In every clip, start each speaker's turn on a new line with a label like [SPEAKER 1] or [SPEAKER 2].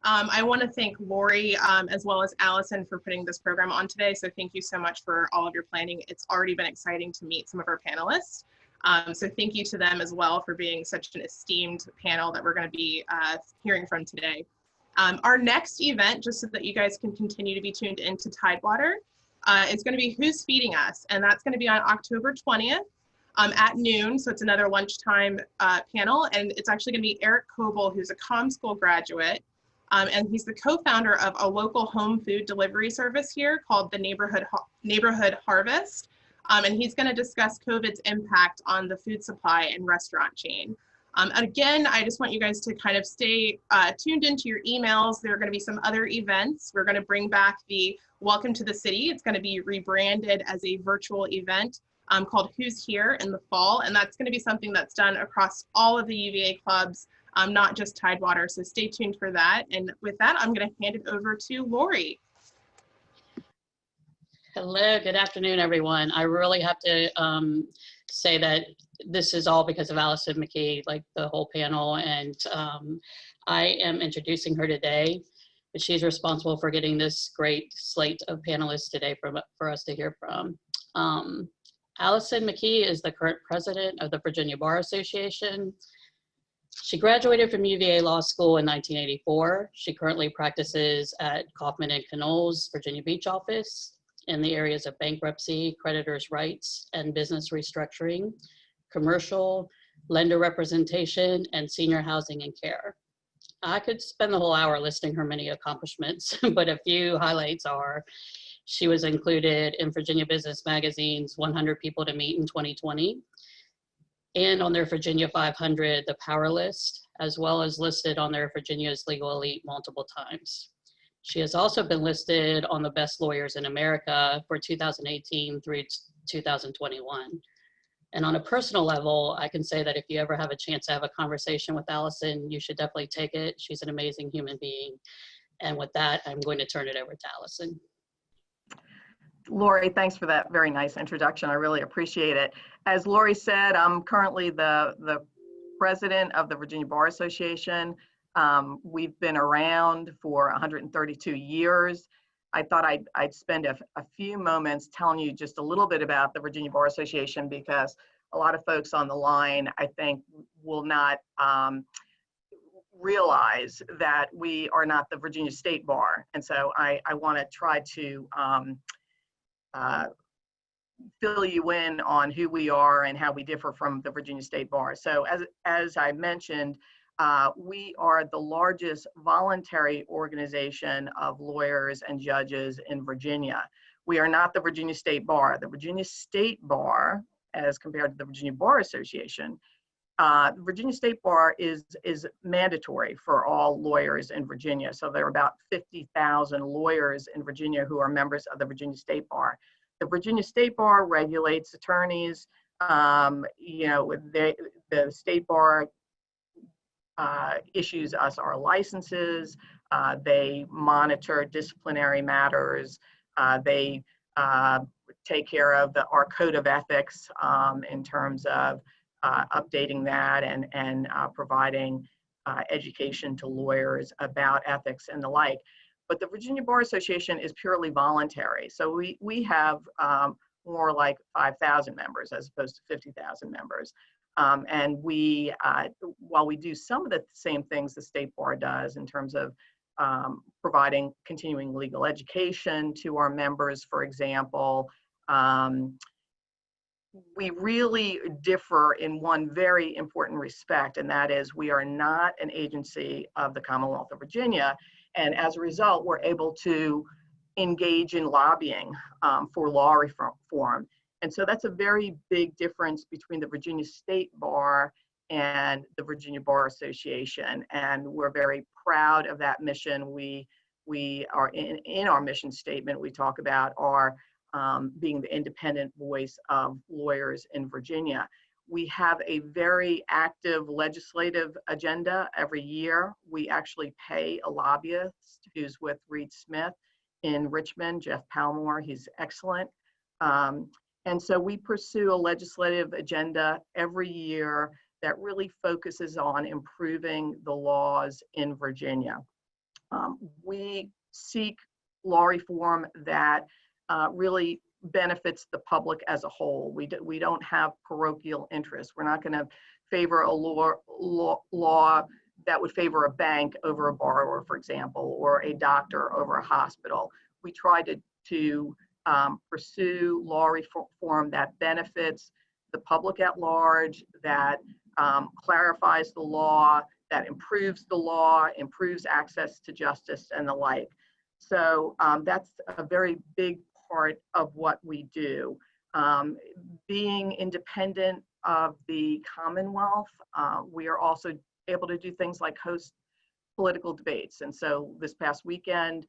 [SPEAKER 1] I want to thank Lori as well as Allison for putting this program on today. So thank you so much for all of your planning. It's already been exciting to meet some of our panelists. So thank you to them as well for being such an esteemed panel that we're going to be hearing from today. Our next event, just so that you guys can continue to be tuned into Tidewater, is going to be Who's Feeding Us? And that's going to be on October 20th at noon. So it's another lunchtime panel. And it's actually going to be Eric Coble, who's a comm school graduate. And he's the co-founder of a local home food delivery service here called the Neighborhood Harvest. And he's going to discuss COVID's impact on the food supply and restaurant chain. Again, I just want you guys to kind of stay tuned into your emails. There are going to be some other events. We're going to bring back the Welcome to the City. It's going to be rebranded as a virtual event called Who's Here in the fall. And that's going to be something that's done across all of the UVA clubs, not just Tidewater. So stay tuned for that. And with that, I'm going to hand it over to Lori.
[SPEAKER 2] Hello, good afternoon, everyone. I really have to say that this is all because of Alison McKee, like the whole panel, and I am introducing her today, but she's responsible for getting this great slate of panelists today for us to hear from. Alison McKee is the current president of the Virginia Bar Association. She graduated from UVA Law School in 1984. She currently practices at Kaufman & Knoll's Virginia Beach office in the areas of bankruptcy, creditors' rights, and business restructuring, commercial, lender representation, and senior housing and care. I could spend the whole hour listing her many accomplishments, but a few highlights are she was included in Virginia Business Magazine's 100 People to Meet in 2020, and on their Virginia 500, the Power List, as well as listed on their Virginia's Legal Elite multiple times. She has also been listed on the Best Lawyers in America for 2018 through 2021. And on a personal level, I can say that if you ever have a chance to have a conversation with Allison, you should definitely take it. She's an amazing human being. And with that, I'm going to turn it over to Allison.
[SPEAKER 3] Lori, thanks for that very nice introduction. I really appreciate it. As Lori said, I'm currently the president of the Virginia Bar Association. We've been around for 132 years. I thought I'd spend a few moments telling you just a little bit about the Virginia Bar Association, because a lot of folks on the line, I think, will not realize that we are not the Virginia State Bar. And so I want to try to fill you in on who we are and how we differ from the Virginia State Bar. So as I mentioned, we are the largest voluntary organization of lawyers and judges in Virginia. We are not the Virginia State Bar. The Virginia State Bar, as compared to the Virginia Bar Association, the Virginia State Bar is mandatory for all lawyers in Virginia. So there are about 50,000 lawyers in Virginia who are members of the Virginia State Bar. The Virginia State Bar regulates attorneys. You know, the State Bar issues us our licenses. They monitor disciplinary matters. They take care of our code of ethics in terms of updating that and providing education to lawyers about ethics and the like. But the Virginia Bar Association is purely voluntary. So we have more like 5,000 members as opposed to 50,000 members. And we, while we do some of the same things the State Bar does in terms of providing continuing legal education to our members, for example, we really differ in one very important respect, and that is we are not an agency of the Commonwealth of Virginia. And as a result, we're able to engage in lobbying for law reform. And so that's a very big difference between the Virginia State Bar and the Virginia Bar Association. And we're very proud of that mission. We are in our mission statement, we talk about our being the independent voice of lawyers in Virginia. We have a very active legislative agenda every year. We actually pay a lobbyist who's with Reed Smith in Richmond, Jeff Palmore, he's excellent. And so we pursue a legislative agenda every year that really focuses on improving the laws in Virginia. We seek law reform that really benefits the public as a whole. We don't have parochial interests. We're not going to favor a law that would favor a bank over a borrower, for example, or a doctor over a hospital. We try to pursue law reform that benefits the public at large, that clarifies the law, that improves the law, improves access to justice, and the like. So that's a very big part of what we do. Being independent of the Commonwealth, we are also able to do things like host political debates. And so this past weekend,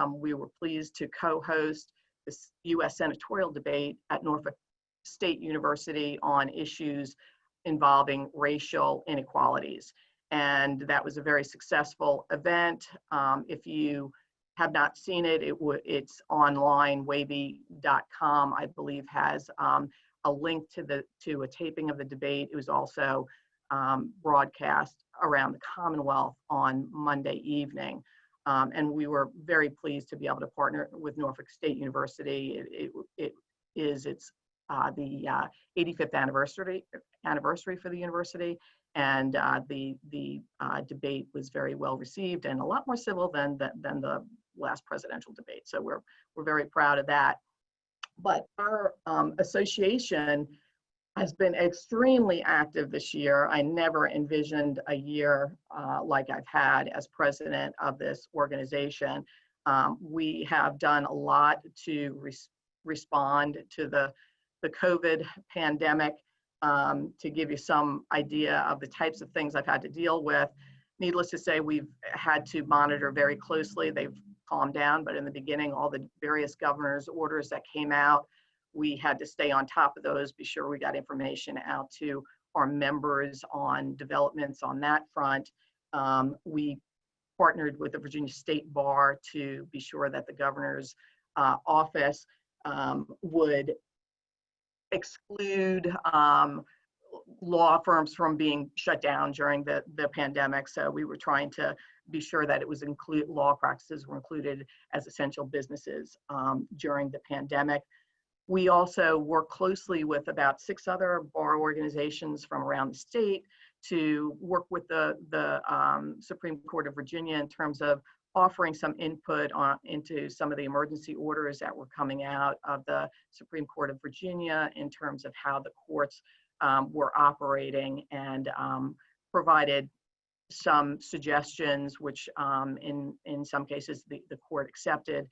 [SPEAKER 3] we were pleased to co-host this U.S. senatorial debate at Norfolk State University on issues involving racial inequalities. And that was a very successful event. If you have not seen it, it's online. wavy.com, I believe, has a link to a taping of the debate. It was also broadcast around the Commonwealth on Monday evening. And we were very pleased to be able to partner with Norfolk State University. It's the 85th anniversary for the university, and the debate was very well received and a lot more civil than the last presidential debate. So we're very proud of that. But our association has been extremely active this year. I never envisioned a year like I've had as president of this organization. We have done a lot to respond to the COVID pandemic. To give you some idea of the types of things I've had to deal with, needless to say, we've had to monitor very closely. They've calmed down, but in the beginning, all the various governor's orders that came out, we had to stay on top of those, be sure we got information out to our members on developments on that front. We partnered with the Virginia State Bar to be sure that the governor's office would exclude law firms from being shut down during the pandemic. So we were trying to be sure that it was law practices were included as essential businesses during the pandemic. We also work closely with about 6 other bar organizations from around the state to work with the Supreme Court of Virginia in terms of offering some input into some of the emergency orders that were coming out of the Supreme Court of Virginia in terms of how the courts were operating, and provided some suggestions, which in some cases the court accepted,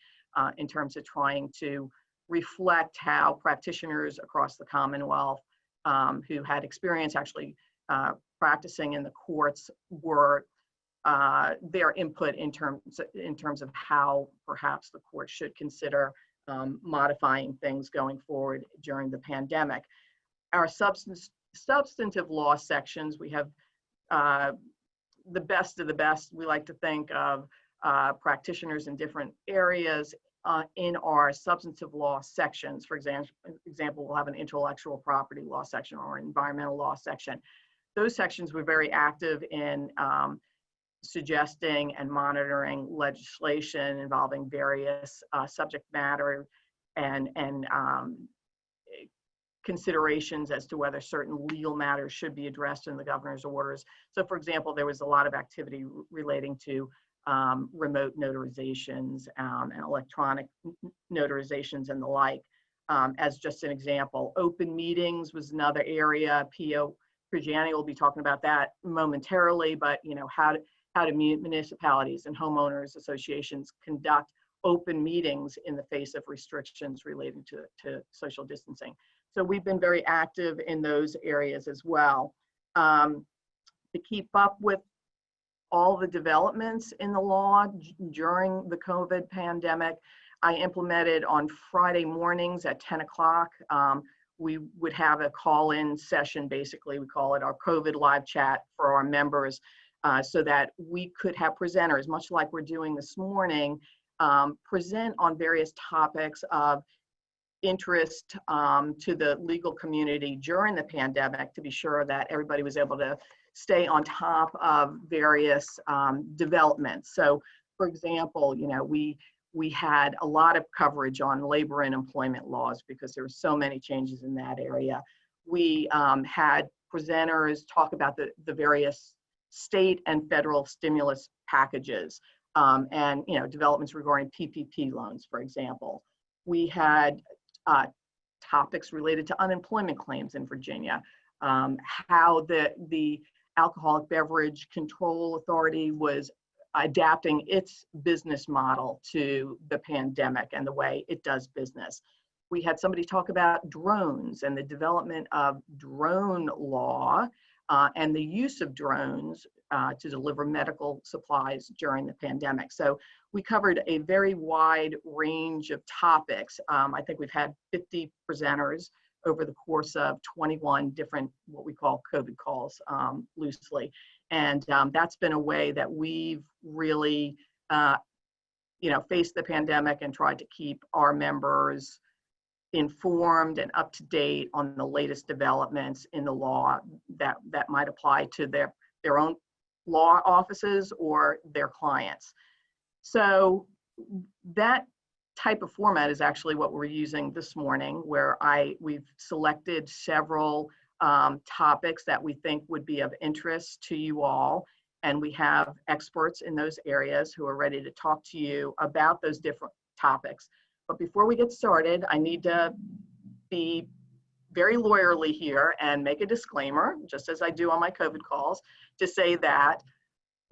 [SPEAKER 3] in terms of trying to reflect how practitioners across the Commonwealth who had experience actually practicing in the courts were their input in terms of how perhaps the court should consider modifying things going forward during the pandemic. Our substantive law sections, we have the best of the best. We like to think of practitioners in different areas in our substantive law sections. For example, we'll have an intellectual property law section or an environmental law section. Those sections were very active in suggesting and monitoring legislation involving various subject matter and considerations as to whether certain legal matters should be addressed in the governor's orders. So for example, there was a lot of activity relating to remote notarizations and electronic notarizations and the like. As just an example, open meetings was another area. Pia Trigiani will be talking about that momentarily, but how do municipalities and homeowners associations conduct open meetings in the face of restrictions relating to social distancing. So we've been very active in those areas as well. To keep up with all the developments in the law during the COVID pandemic, I implemented on Friday mornings at 10 o'clock, we would have a call-in session, basically. We call it our COVID live chat for our members, so that we could have presenters, much like we're doing this morning, present on various topics of interest to the legal community during the pandemic, to be sure that everybody was able to stay on top of various developments. So For example, we had a lot of coverage on labor and employment laws because there were so many changes in that area. We had presenters talk about the various state and federal stimulus packages and developments regarding PPP loans, for example. We had topics related to unemployment claims in Virginia, how the Alcoholic Beverage Control Authority was adapting its business model to the pandemic and the way it does business. We had somebody talk about drones and the development of drone law and the use of drones to deliver medical supplies during the pandemic. So we covered a very wide range of topics. I think we've had 50 presenters over the course of 21 different, what we call COVID calls loosely. And that's been a way that we've really, faced the pandemic and tried to keep our members informed and up to date on the latest developments in the law that might apply to their own law offices or their clients. So that type of format is actually what we're using this morning, where we've selected several topics that we think would be of interest to you all. And we have experts in those areas who are ready to talk to you about those different topics. But before we get started, I need to be very lawyerly here and make a disclaimer, just as I do on my COVID calls, to say that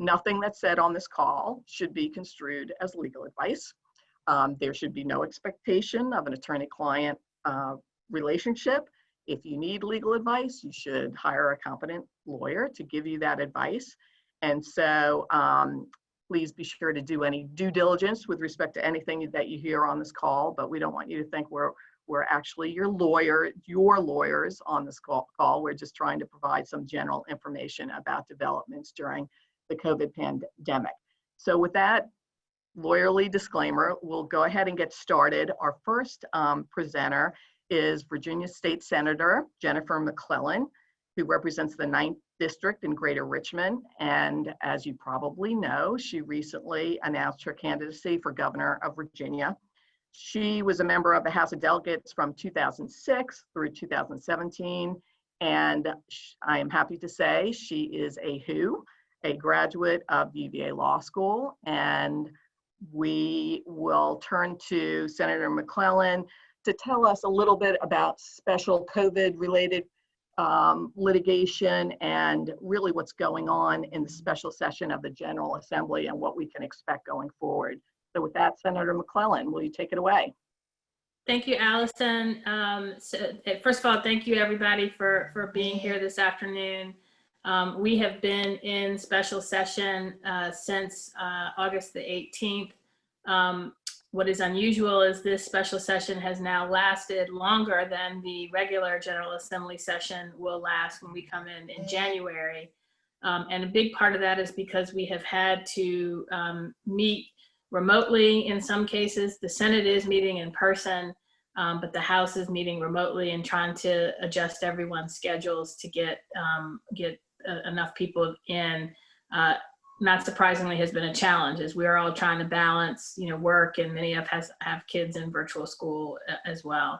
[SPEAKER 3] nothing that's said on this call should be construed as legal advice. There should be no expectation of an attorney-client relationship. If you need legal advice, you should hire a competent lawyer to give you that advice. And so please be sure to do any due diligence with respect to anything that you hear on this call, but we don't want you to think we're actually your lawyers on this call. We're just trying to provide some general information about developments during the COVID pandemic. So with that lawyerly disclaimer, we'll go ahead and get started. Our first presenter is Virginia State Senator Jennifer McClellan, who represents the 9th District in Greater Richmond. And as you probably know, she recently announced her candidacy for governor of Virginia. She was a member of the House of Delegates from 2006 through 2017. And I am happy to say she is a graduate of UVA Law School. And we will turn to Senator McClellan to tell us a little bit about special COVID-related litigation and really what's going on in the special session of the General Assembly and what we can expect going forward. So with that, Senator McClellan, will you take it away?
[SPEAKER 4] Thank you, Allison. So first of all, thank you everybody for being here this afternoon. We have been in special session since August the 18th. What is unusual is this special session has now lasted longer than the regular General Assembly session will last when we come in January. And a big part of that is because we have had to meet remotely in some cases. The Senate is meeting in person, but the House is meeting remotely and trying to adjust everyone's schedules to get enough people in. Not surprisingly has been a challenge as we're all trying to balance, work, and many of us have kids in virtual school as well.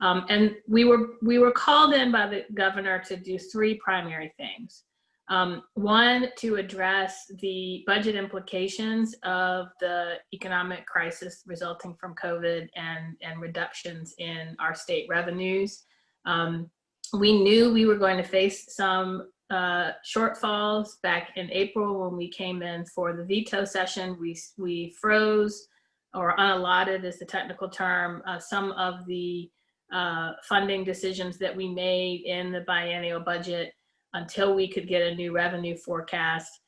[SPEAKER 4] And we were called in by the governor to do 3 primary things. One, to address the budget implications of the economic crisis resulting from COVID and reductions in our state revenues. We knew we were going to face some shortfalls back in April when we came in for the veto session. We froze, or unallotted is the technical term, some of the funding decisions that we made in the biennial budget until we could get a new revenue forecast.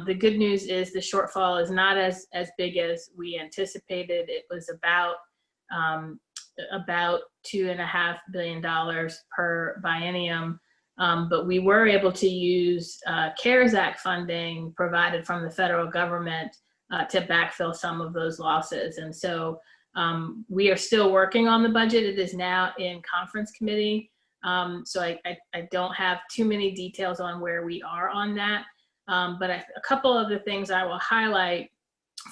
[SPEAKER 4] The good news is the shortfall is not as big as we anticipated. It was about $2.5 billion per biennium. But we were able to use CARES Act funding provided from the federal government to backfill some of those losses. And so we are still working on the budget. It is now in conference committee. So I don't have too many details on where we are on that. But a couple of the things I will highlight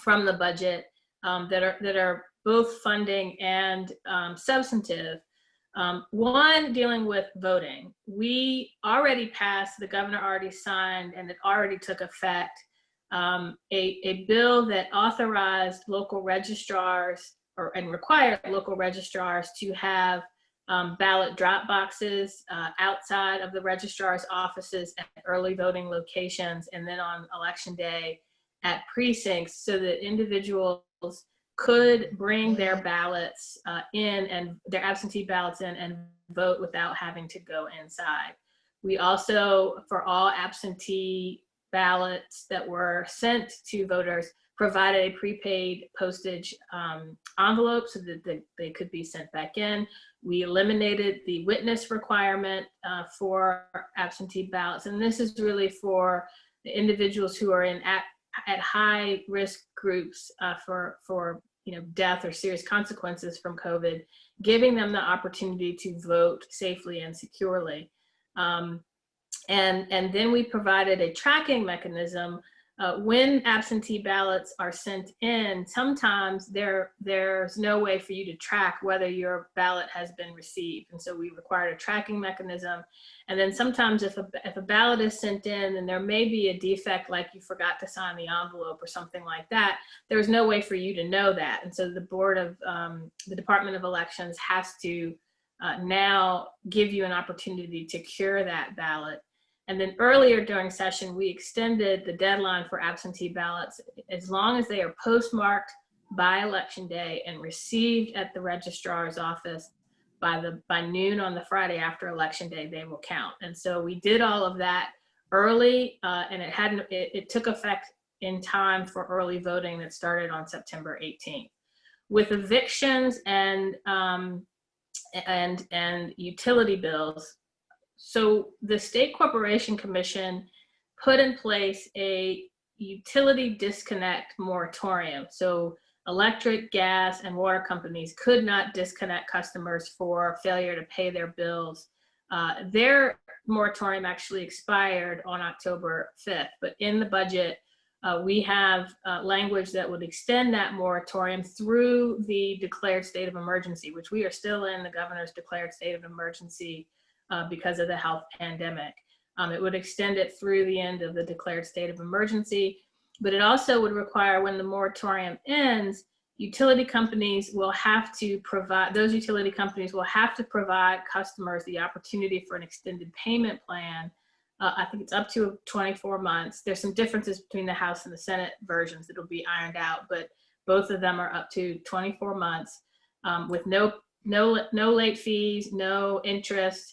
[SPEAKER 4] from the budget that are both funding and substantive. One, dealing with voting. We already passed, the governor already signed, and it already took effect, a bill that authorized local registrars and required local registrars to have ballot drop boxes outside of the registrar's offices at early voting locations, and then on election day at precincts, so that individuals could bring their ballots in, and their absentee ballots in, and vote without having to go inside. We also, for all absentee ballots that were sent to voters, provided a prepaid postage envelope so that they could be sent back in. We eliminated the witness requirement for absentee ballots, and this is really for the individuals who are at high risk groups for death or serious consequences from COVID, giving them the opportunity to vote safely and securely. And then we provided a tracking mechanism. When absentee ballots are sent in, sometimes there's no way for you to track whether your ballot has been received. And so we required a tracking mechanism. And then sometimes if a ballot is sent in and there may be a defect, like you forgot to sign the envelope or something like that, there's no way for you to know that. And so the the Department of Elections has to now give you an opportunity to cure that ballot. And then earlier during session, we extended the deadline for absentee ballots as long as they are postmarked by election day and received at the registrar's office by noon on the Friday after election day, they will count. And so we did all of that early, and it took effect in time for early voting that started on September 18th. With evictions and utility bills, so the State Corporation Commission put in place a utility disconnect moratorium. So electric, gas, and water companies could not disconnect customers for failure to pay their bills. Their moratorium actually expired on October 5th, but in the budget, we have language that would extend that moratorium through the declared state of emergency, which we are still in the governor's declared state of emergency because of the health pandemic. It would extend it through the end of the declared state of emergency, but it also would require, when the moratorium ends, utility companies will have to provide customers the opportunity for an extended payment plan. I think it's up to 24 months. There's some differences between the House and the Senate versions that'll be ironed out, but both of them are up to 24 months with no late fees, no interest,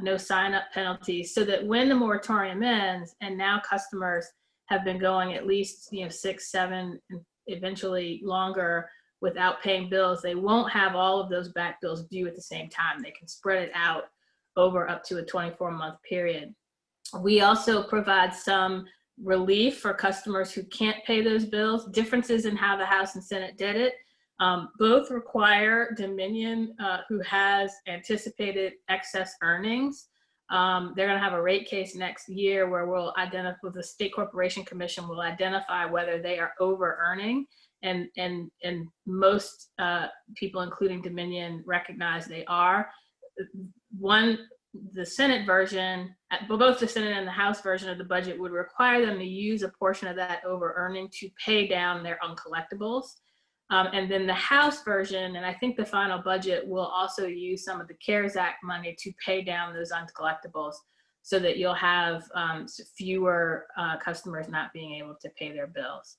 [SPEAKER 4] no sign-up penalties, so that when the moratorium ends, and now customers have been going at least 6, 7, and eventually longer without paying bills, they won't have all of those back bills due at the same time. They can spread it out over up to a 24-month period. We also provide some relief for customers who can't pay those bills. Differences in how the House and Senate did it. Both require Dominion, who has anticipated excess earnings. They're going to have a rate case next year where we'll identify, the State Corporation Commission will identify whether they are over earning, and most people, including Dominion, recognize they are. The Senate version, both the Senate and the House version of the budget, would require them to use a portion of that over earning to pay down their uncollectibles. And then the House version, and I think the final budget, will also use some of the CARES Act money to pay down those uncollectibles, so that you'll have fewer customers not being able to pay their bills.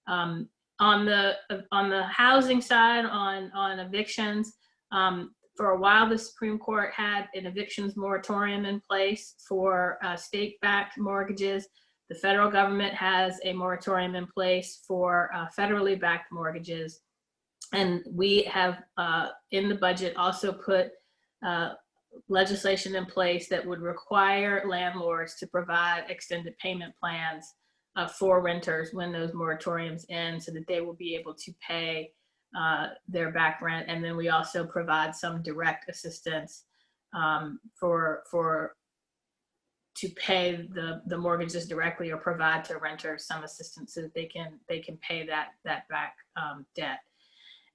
[SPEAKER 4] On the housing side, on evictions, for a while the Supreme Court had an evictions moratorium in place for state-backed mortgages. The federal government has a moratorium in place for federally backed mortgages. And we have, in the budget, also put legislation in place that would require landlords to provide extended payment plans for renters when those moratoriums end, so that they will be able to pay their back rent. And then we also provide some direct assistance for pay the mortgages directly or provide to renters some assistance so that they can pay that back debt.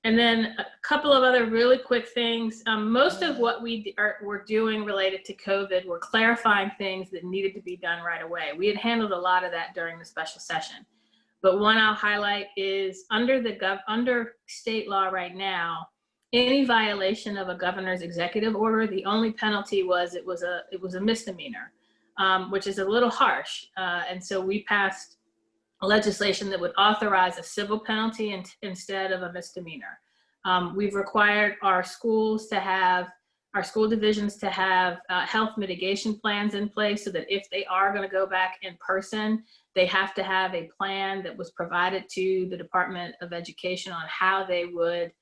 [SPEAKER 4] And then a couple of other really quick things. Most of what we're doing related to COVID, we're clarifying things that needed to be done right away. We had handled a lot of that during the special session. But one I'll highlight is under state law right now, any violation of a governor's executive order, the only penalty was it was a misdemeanor, which is a little harsh. And so we passed legislation that would authorize a civil penalty instead of a misdemeanor. We've required our school divisions to have health mitigation plans in place so that if they are going to go back in person, they have to have a plan that was provided to the Department of Education on how they would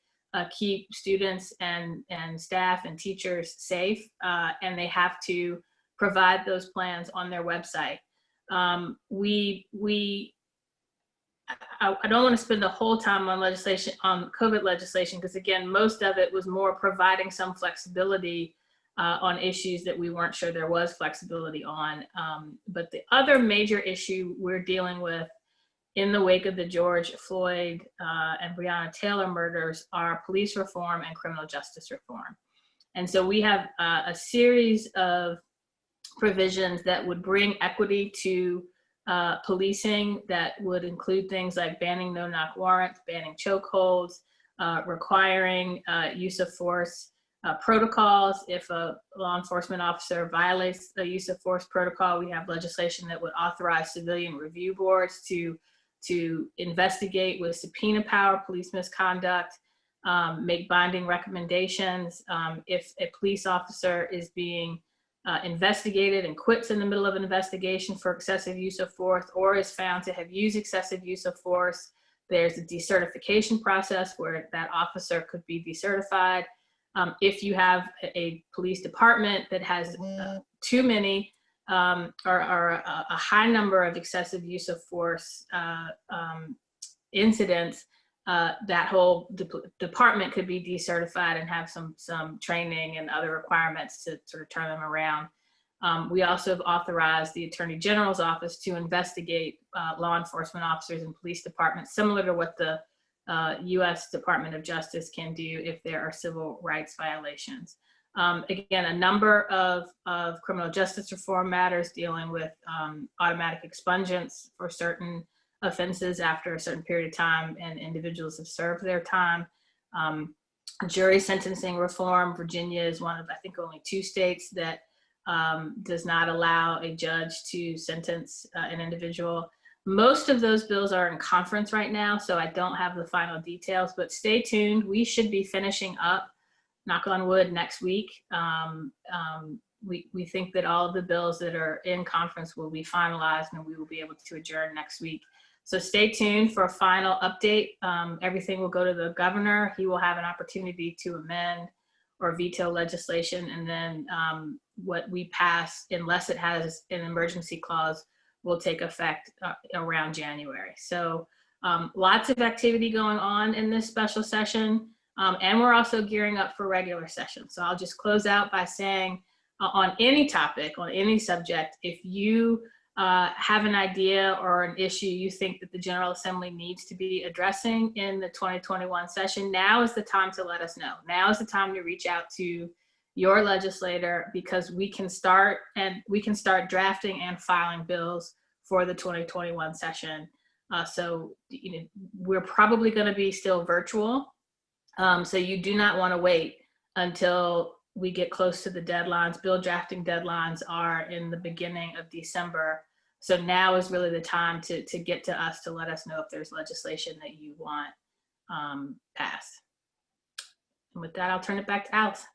[SPEAKER 4] keep students and staff and teachers safe, and they have to provide those plans on their website. I don't want to spend the whole time on legislation, on COVID legislation, because again, most of it was more providing some flexibility on issues that we weren't sure there was flexibility on. But the other major issue we're dealing with in the wake of the George Floyd and Breonna Taylor murders are police reform and criminal justice reform. And so we have a series of provisions that would bring equity to policing that would include things like banning no-knock warrants, banning chokeholds, requiring use of force protocols. If a law enforcement officer violates the use of force protocol, we have legislation that would authorize civilian review boards to investigate with subpoena power police misconduct, make binding recommendations. If a police officer is being investigated and quits in the middle of an investigation for excessive use of force or is found to have used excessive use of force, there's a decertification process where that officer could be decertified. If you have a police department that has too many or a high number of excessive use of force incidents, that whole department could be decertified and have some training and other requirements to sort of turn them around. We also have authorized the Attorney General's office to investigate law enforcement officers and police departments, similar to what the U.S. Department of Justice can do if there are civil rights violations. Again, a number of criminal justice reform matters dealing with automatic expungements for certain offenses after a certain period of time and individuals have served their time. Jury sentencing reform. Virginia is one of, I think, only 2 states that does not allow a judge to sentence an individual. Most of those bills are in conference right now, so I don't have the final details, but stay tuned. We should be finishing up, knock on wood, next week. We think that all of the bills that are in conference will be finalized and we will be able to adjourn next week. So stay tuned for a final update. Everything will go to the governor. He will have an opportunity to amend or veto legislation, and then what we pass, unless it has an emergency clause, will take effect around January. So lots of activity going on in this special session, and we're also gearing up for regular session. So I'll just close out by saying on any topic, on any subject, if you have an idea or an issue you think that the General Assembly needs to be addressing in the 2021 session, now is the time to let us know. Now is the time to reach out to your legislator, because we can start drafting and filing bills for the 2021 session. So we're probably going to be still virtual. So you do not want to wait until we get close to the deadlines. Bill drafting deadlines are in the beginning of December. So now is really the time to get to us to let us know if there's legislation that you want passed. And with that, I'll turn it back to Allison.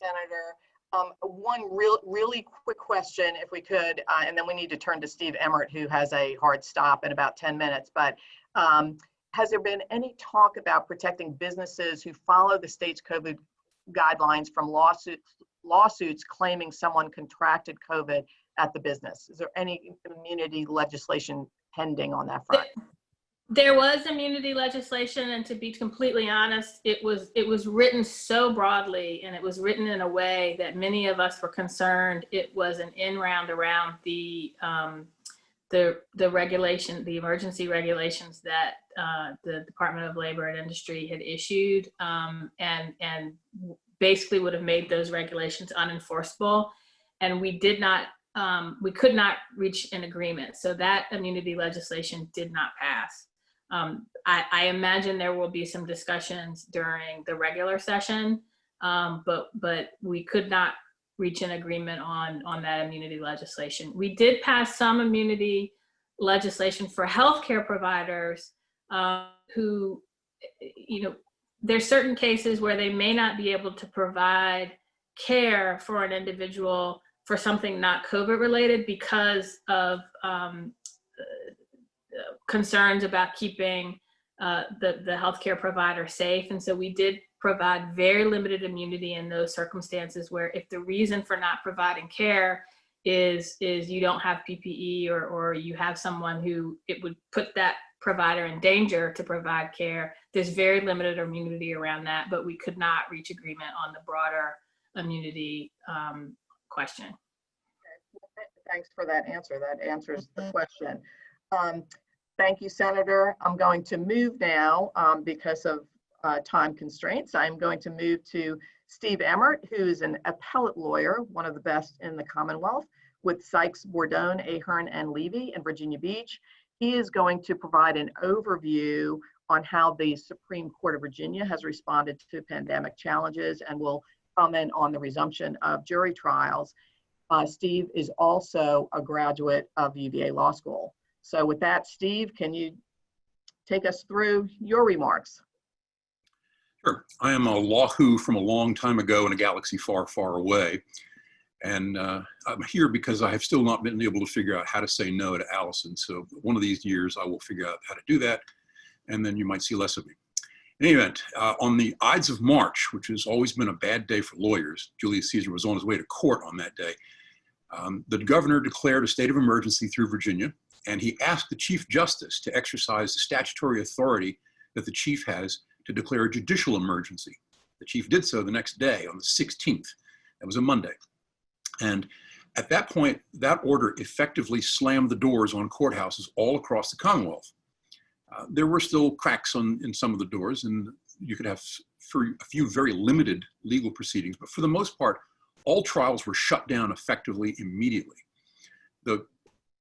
[SPEAKER 3] Senator, one really quick question, if we could, and then we need to turn to Steve Emmert, who has a hard stop in about 10 minutes. But has there been any talk about protecting businesses who follow the state's COVID guidelines from lawsuits claiming someone contracted COVID at the business? Is there any immunity legislation pending on that front?
[SPEAKER 4] There was immunity legislation, and to be completely honest, it was written so broadly, and it was written in a way that many of us were concerned it was an in round around the regulation, the emergency regulations that the Department of Labor and Industry had issued, and basically would have made those regulations unenforceable. And we could not reach an agreement. So that immunity legislation did not pass. I imagine there will be some discussions during the regular session, but we could not reach an agreement on that immunity legislation. We did pass some immunity legislation for healthcare providers who, there's certain cases where they may not be able to provide care for an individual for something not COVID related because of concerns about keeping the healthcare provider safe. And so we did provide very limited immunity in those circumstances where if the reason for not providing care is you don't have PPE or you have someone who it would put that provider in danger to provide care, there's very limited immunity around that, but we could not reach agreement on the broader immunity question.
[SPEAKER 3] Thanks for that answer. That answers the question. Thank you, Senator. I'm going to move now because of time constraints. I'm going to move to Steve Emmert, who is an appellate lawyer, one of the best in the Commonwealth, with Sykes, Bourdon, Ahern and Levy in Virginia Beach. He is going to provide an overview on how the Supreme Court of Virginia has responded to pandemic challenges and will comment on the resumption of jury trials. Steve is also a graduate of UVA Law School. So with that, Steve, can you take us through your remarks?
[SPEAKER 5] Sure. I am a law-who from a long time ago in a galaxy far, far away. And I'm here because I have still not been able to figure out how to say no to Allison. So one of these years I will figure out how to do that, and then you might see less of me. In any event, on the Ides of March, which has always been a bad day for lawyers, Julius Caesar was on his way to court on that day. The governor declared a state of emergency through Virginia, and he asked the Chief Justice to exercise the statutory authority that the chief has to declare a judicial emergency. The chief did so the next day on the 16th. That was a Monday. And at that point, that order effectively slammed the doors on courthouses all across the Commonwealth. There were still cracks in some of the doors, and you could have for a few very limited legal proceedings, but for the most part, all trials were shut down effectively immediately.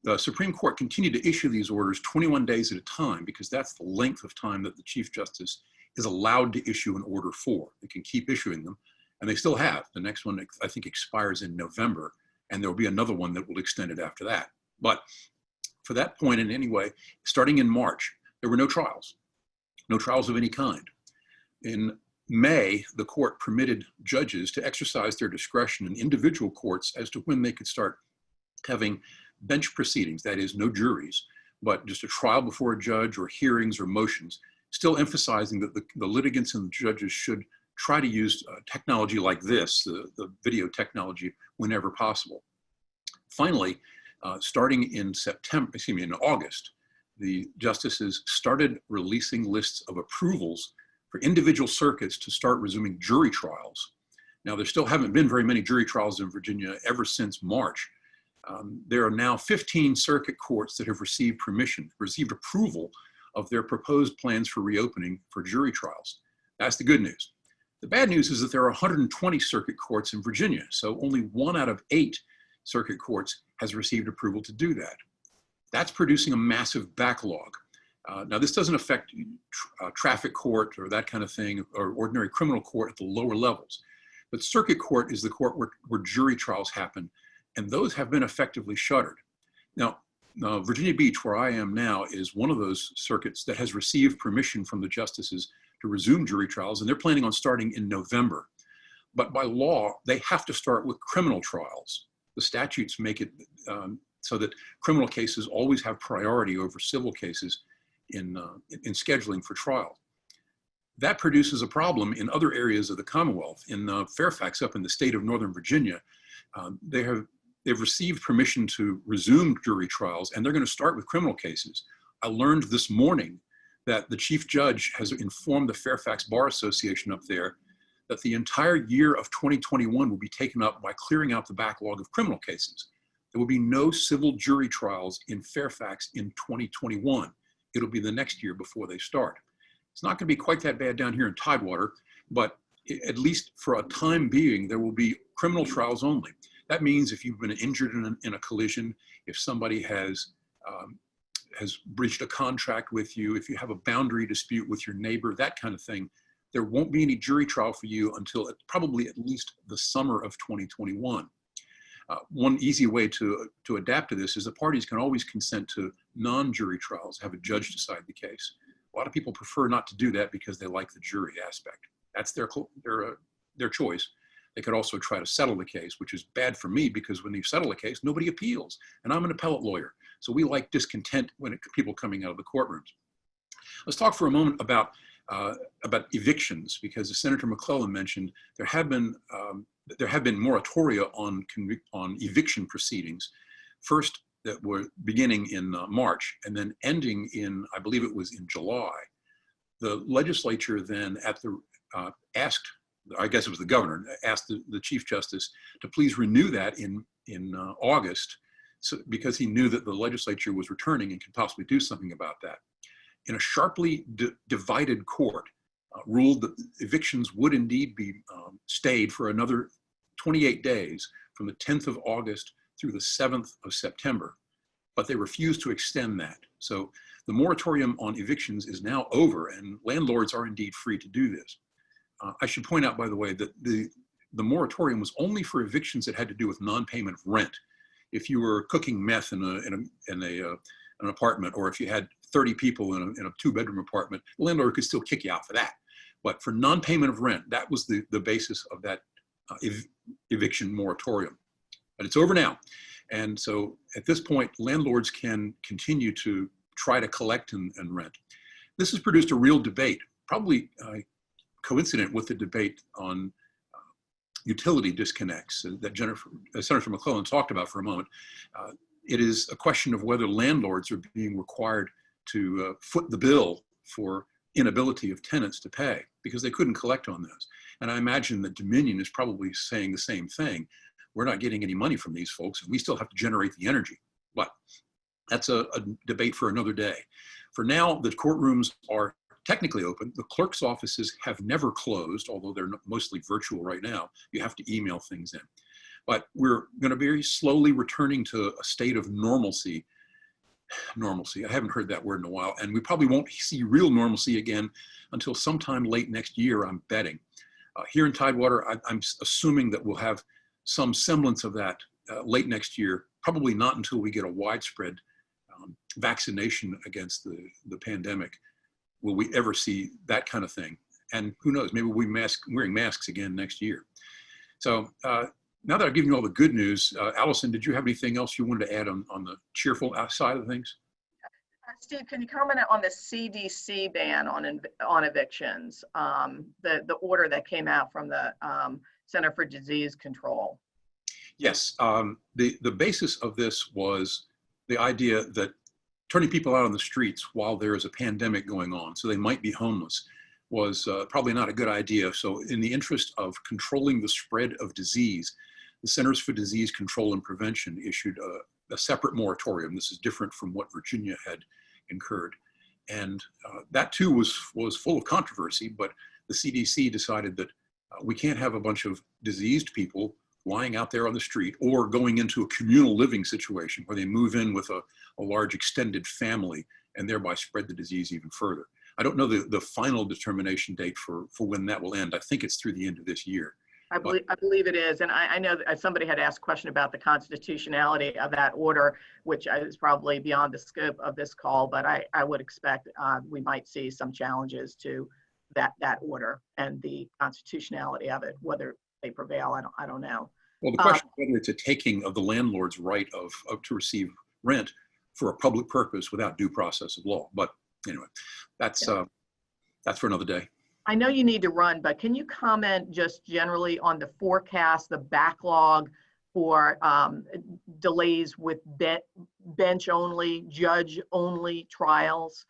[SPEAKER 5] The Supreme Court continued to issue these orders 21 days at a time because that's the length of time that the Chief Justice is allowed to issue an order for. They can keep issuing them, and they still have. The next one, I think, expires in November, and there will be another one that will extend it after that. But for that point, in any way, starting in March, there were no trials of any kind. In May, the court permitted judges to exercise their discretion in individual courts as to when they could start having bench proceedings, that is, no juries, but just a trial before a judge or hearings or motions, still emphasizing that the litigants and the judges should try to use technology like this, the video technology, whenever possible. Finally, starting in August, the justices started releasing lists of approvals for individual circuits to start resuming jury trials. Now, there still haven't been very many jury trials in Virginia ever since March. There are now 15 circuit courts that have received approval of their proposed plans for reopening for jury trials. That's the good news. The bad news is that there are 120 circuit courts in Virginia, so only 1 out of 8 circuit courts has received approval to do that. That's producing a massive backlog. Now, this doesn't affect traffic court or that kind of thing, or ordinary criminal court at the lower levels. But circuit court is the court where jury trials happen, and those have been effectively shuttered. Now, Virginia Beach, where I am now, is one of those circuits that has received permission from the justices to resume jury trials, and they're planning on starting in November. But by law, they have to start with criminal trials. The statutes make it so that criminal cases always have priority over civil cases in scheduling for trial. That produces a problem in other areas of the Commonwealth. In Fairfax, up in the state of Northern Virginia, they've received permission to resume jury trials, and they're going to start with criminal cases. I learned this morning that the chief judge has informed the Fairfax Bar Association up there that the entire year of 2021 will be taken up by clearing out the backlog of criminal cases. There will be no civil jury trials in Fairfax in 2021. It'll be the next year before they start. It's not going to be quite that bad down here in Tidewater, but at least for a time being, there will be criminal trials only. That means if you've been injured in a collision, if somebody has breached a contract with you, if you have a boundary dispute with your neighbor, that kind of thing, there won't be any jury trial for you until probably at least the summer of 2021. One easy way to adapt to this is the parties can always consent to non-jury trials, have a judge decide the case. A lot of people prefer not to do that because they like the jury aspect. That's their choice. They could also try to settle the case, which is bad for me because when you settle a case, nobody appeals. And I'm an appellate lawyer. So we like discontent when people coming out of the courtrooms. Let's talk for a moment about evictions, because as Senator McClellan mentioned, there have been moratoria on eviction proceedings. First, that were beginning in March and then ending in, I believe it was in July. The legislature then asked, I guess it was the governor, asked the Chief Justice to please renew that in August, because he knew that the legislature was returning and could possibly do something about that. In a sharply divided court, ruled that evictions would indeed be stayed for another 28 days from the 10th of August through the 7th of September, but they refused to extend that. So the moratorium on evictions is now over and landlords are indeed free to do this. I should point out, by the way, that the moratorium was only for evictions that had to do with non-payment of rent. If you were cooking meth in an apartment, or if you had 30 people in a two-bedroom apartment, the landlord could still kick you out for that. But for non-payment of rent, that was the basis of that eviction moratorium. But it's over now. And so at this point, landlords can continue to try to collect and rent. This has produced a real debate, probably coincident with the debate on utility disconnects that Senator McClellan talked about for a moment. It is a question of whether landlords are being required to foot the bill for inability of tenants to pay because they couldn't collect on those. And I imagine that Dominion is probably saying the same thing. We're not getting any money from these folks, and we still have to generate the energy. But that's a debate for another day. For now, the courtrooms are technically open. The clerk's offices have never closed, although they're mostly virtual right now. You have to email things in. But we're going to be very slowly returning to a state of normalcy. Normalcy, I haven't heard that word in a while, and we probably won't see real normalcy again until sometime late next year, I'm betting. Here in Tidewater, I'm assuming that we'll have some semblance of that late next year, probably not until we get a widespread vaccination against the pandemic. Will we ever see that kind of thing? And who knows, maybe we'll be wearing masks again next year. So now that I've given you all the good news, Allison, did you have anything else you wanted to add on the cheerful side of things?
[SPEAKER 3] Steve, can you comment on the CDC ban on evictions, the order that came out from the Center for Disease Control?
[SPEAKER 5] Yes, the basis of this was the idea that turning people out on the streets while there is a pandemic going on, so they might be homeless, was probably not a good idea. So in the interest of controlling the spread of disease, the Centers for Disease Control and Prevention issued a separate moratorium. This is different from what Virginia had incurred. And that too was full of controversy, but the CDC decided that we can't have a bunch of diseased people lying out there on the street or going into a communal living situation where they move in with a large extended family and thereby spread the disease even further. I don't know the final determination date for when that will end. I think it's through the end of this year.
[SPEAKER 3] I believe it is. And I know that somebody had asked a question about the constitutionality of that order, which is probably beyond the scope of this call, but I would expect we might see some challenges to that order and the constitutionality of it, whether they prevail, I don't know.
[SPEAKER 5] Well, the question is whether it's a taking of the landlord's right to receive rent for a public purpose without due process of law. But anyway, that's for another day.
[SPEAKER 3] I know you need to run, but can you comment just generally on the forecast, the backlog for delays with bench only, judge only trials?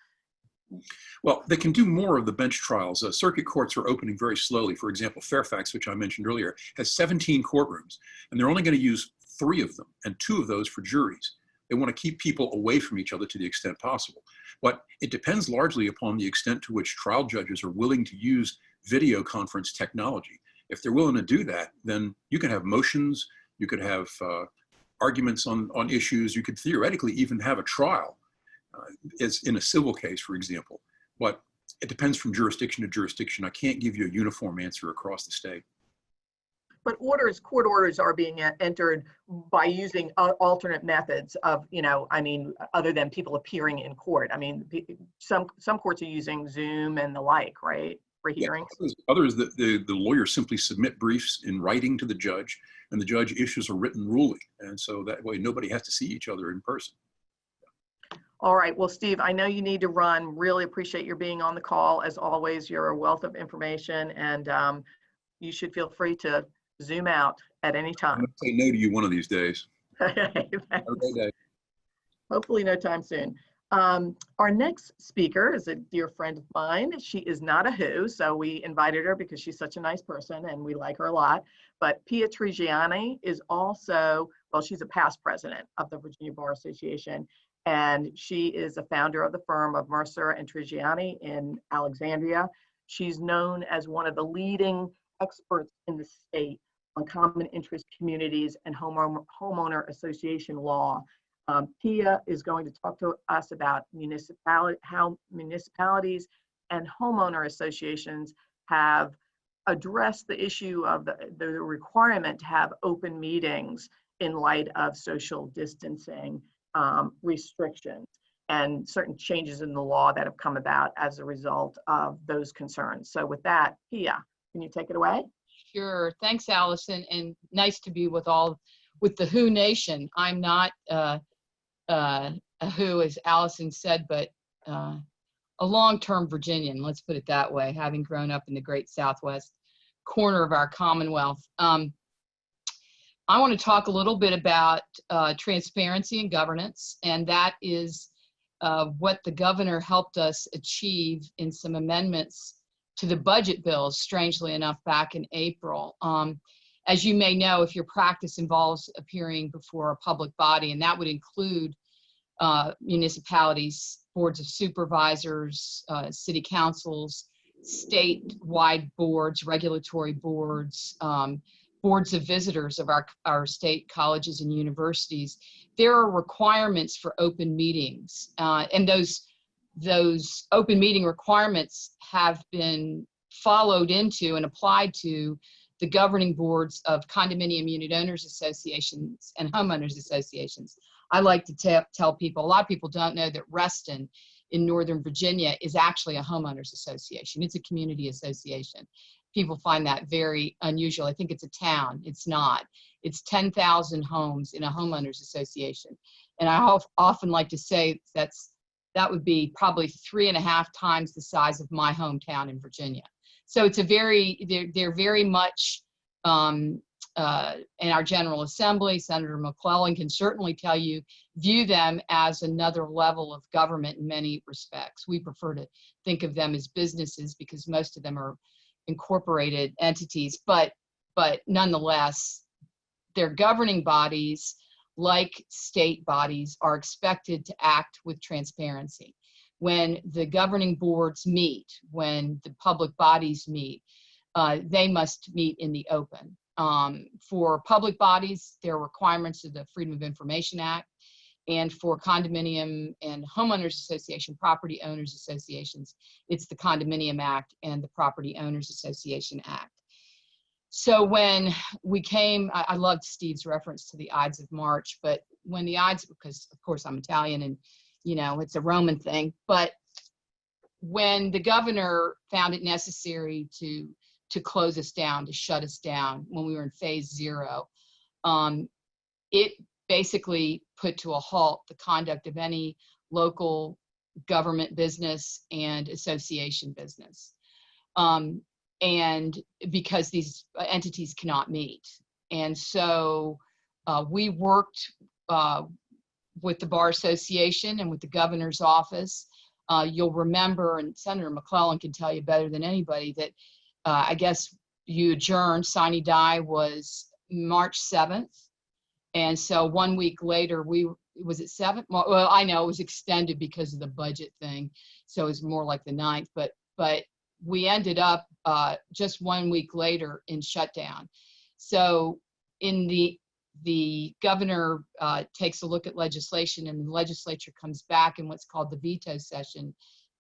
[SPEAKER 5] Well, they can do more of the bench trials. Circuit courts are opening very slowly. For example, Fairfax, which I mentioned earlier, has 17 courtrooms, and they're only going to use 3 of them, and 2 of those for juries. They want to keep people away from each other to the extent possible. But it depends largely upon the extent to which trial judges are willing to use video conference technology. If they're willing to do that, then you can have motions, you could have arguments on issues, you could theoretically even have a trial. As in a civil case, for example, but it depends from jurisdiction to jurisdiction. I can't give you a uniform answer across the state.
[SPEAKER 3] But court orders are being entered by using alternate methods of, other than people appearing in court. I mean, some courts are using Zoom and the like, right, for hearings?
[SPEAKER 5] Yeah, others, the lawyers simply submit briefs in writing to the judge, and the judge issues a written ruling. And so that way nobody has to see each other in person.
[SPEAKER 3] All right. Well, Steve, I know you need to run. Really appreciate your being on the call. As always, you're a wealth of information, and you should feel free to Zoom out at any time.
[SPEAKER 5] I'm going to say no to you one of these days.
[SPEAKER 3] Have a
[SPEAKER 5] great day.
[SPEAKER 3] Hopefully no time soon. Our next speaker is a dear friend of mine. She is not a who, so we invited her because she's such a nice person and we like her a lot. But Pia Trigiani is also, well, she's a past president of the Virginia Bar Association, and she is a founder of the firm of Mercer and Trigiani in Alexandria. She's known as one of the leading experts in the state on common interest communities and homeowner association law. Pia is going to talk to us about how municipalities and homeowner associations have addressed the issue of the requirement to have open meetings in light of social distancing restrictions and certain changes in the law that have come about as a result of those concerns. So with that, Pia, can you take it away?
[SPEAKER 6] Sure. Thanks, Allison, and nice to be with the Who Nation. I'm not a Who, as Allison said, but a long-term Virginian, let's put it that way, having grown up in the great Southwest corner of our Commonwealth. I want to talk a little bit about transparency and governance, and that is what the governor helped us achieve in some amendments to the budget bills, strangely enough, back in April. As you may know, if your practice involves appearing before a public body, and that would include municipalities, boards of supervisors, city councils, statewide boards, regulatory boards, boards of visitors of our state colleges and universities, there are requirements for open meetings. And those open meeting requirements have been followed into and applied to the governing boards of condominium unit owners associations and homeowners associations. I like to tell people, a lot of people don't know that Reston in Northern Virginia is actually a homeowners association. It's a community association. People find that very unusual. I think it's a town. It's not. It's 10,000 homes in a homeowners association. And I often like to say that would be probably 3.5 times the size of my hometown in Virginia. So it's they're very much in our General Assembly. Senator McClellan can certainly tell you, view them as another level of government in many respects. We prefer to think of them as businesses because most of them are incorporated entities, but nonetheless, their governing bodies, like state bodies, are expected to act with transparency. When the governing boards meet, when the public bodies meet, they must meet in the open. For public bodies, there are requirements of the Freedom of Information Act, and for condominium and homeowners association, property owners associations, it's the Condominium Act and the Property Owners Association Act. So when we came, I loved Steve's reference to the Ides of March, but when the Ides, because of course I'm Italian and it's a Roman thing, but when the governor found it necessary to close us down, to shut us down when we were in phase 0, it basically put to a halt the conduct of any local government business and association business. And because these entities cannot meet. And so we worked with the Bar Association and with the governor's office you'll remember, and Senator McClellan can tell you better than anybody, that I guess you adjourned, sine die was March 7th. And so 1 week later, was it 7th? Well, I know it was extended because of the budget thing. So it was more like the 9th, but we ended up just 1 week later in shutdown. So in the governor takes a look at legislation, and the legislature comes back in what's called the veto session.